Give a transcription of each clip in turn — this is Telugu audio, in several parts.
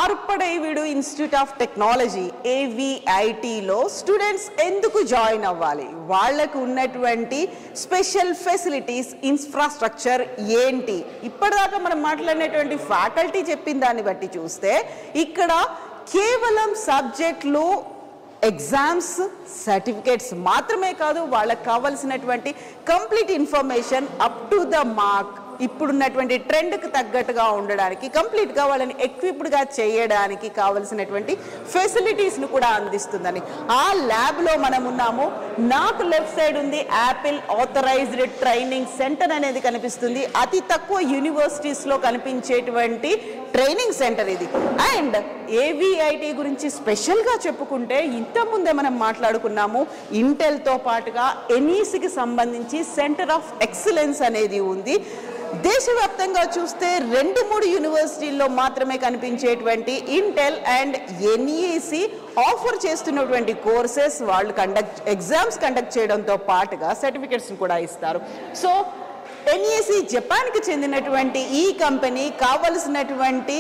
ఆర్పడేవిడు ఇన్స్టిట్యూట్ ఆఫ్ టెక్నాలజీ AVITలో స్టూడెంట్స్ ఎందుకు జాయిన్ అవ్వాలి, వాళ్ళకు ఉన్నటువంటి స్పెషల్ ఫెసిలిటీస్, ఇన్ఫ్రాస్ట్రక్చర్ ఏంటి, ఇప్పటిదాకా మనం మాట్లాడినటువంటి ఫ్యాకల్టీ చెప్పిన దాన్ని బట్టి చూస్తే ఇక్కడ కేవలం సబ్జెక్టులు, ఎగ్జామ్స్, సర్టిఫికేట్స్ మాత్రమే కాదు, వాళ్ళకి కావాల్సినటువంటి complete information up to the mark, ఇప్పుడున్నటువంటి ట్రెండ్కి తగ్గట్టుగా ఉండడానికి, కంప్లీట్గా వాళ్ళని ఎక్విప్డ్గా చేయడానికి కావలసినటువంటి ఫెసిలిటీస్ను కూడా అందిస్తుందని ఆ ల్యాబ్లో మనం ఉన్నాము. నాకు లెఫ్ట్ సైడ్ ఉంది యాపిల్ ఆథరైజ్డ్ ట్రైనింగ్ సెంటర్ అనేది కనిపిస్తుంది. అతి తక్కువ యూనివర్సిటీస్లో కనిపించేటువంటి ట్రైనింగ్ సెంటర్ ఇది. అండ్ AVIT గురించి స్పెషల్గా చెప్పుకుంటే ఇంతకుముందే మనం మాట్లాడుకున్నాము, ఇంటెల్తో పాటుగా NECకి సంబంధించి సెంటర్ ఆఫ్ ఎక్సలెన్స్ అనేది ఉంది. దేశవ్యాప్తంగా చూస్తే 2-3 యూనివర్సిటీల్లో మాత్రమే కనిపించేటువంటి ఇంటెల్ అండ్ NEC ఆఫర్ చేస్తున్నటువంటి కోర్సెస్ వాళ్ళు ఎగ్జామ్స్ కండక్ట్ చేయడంతో పాటుగా సర్టిఫికెట్స్ని కూడా ఇస్తారు. సో NEC జపాన్కి చెందినటువంటి ఈ కంపెనీ కావలసినటువంటి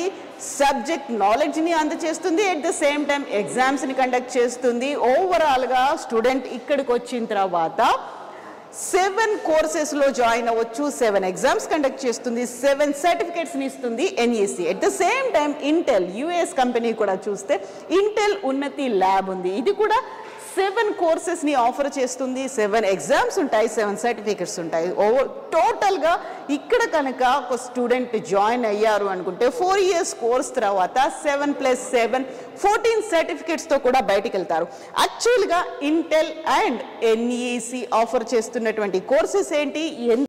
సబ్జెక్ట్ నాలెడ్జ్ని అందజేస్తుంది, ఎట్ ద సేమ్ టైం ఎగ్జామ్స్ని కండక్ట్ చేస్తుంది. ఓవరాల్గా స్టూడెంట్ ఇక్కడికి వచ్చిన తర్వాత 7 కోర్సెస్లో జాయిన్ అవ్వచ్చు, 7 ఎగ్జామ్స్ కండక్ట్ చేస్తుంది, 7 సర్టిఫికేట్స్ని ఇస్తుంది NEC. At the same time Intel US company కూడా చూస్తే ఇంటెల్ ఉన్నతి ల్యాబ్ ఉంది. ఇది కూడా 7 కోర్సెస్ని ఆఫర్ చేస్తుంది, 7 ఎగ్జామ్స్ ఉంటాయి, 7 సర్టిఫికెట్స్ ఉంటాయి. టోటల్గా ఇక్కడ కనుక ఒక స్టూడెంట్ జాయిన్ అయ్యారు అనుకుంటే 4 years కోర్స్ తర్వాత 7+7 14 సర్టిఫికెట్స్తో కూడా బయటికి వెళ్తారు. యాక్చువల్గా ఇంటెల్ అండ్ NEC ఆఫర్ చేస్తున్నటువంటి కోర్సెస్ ఏంటి,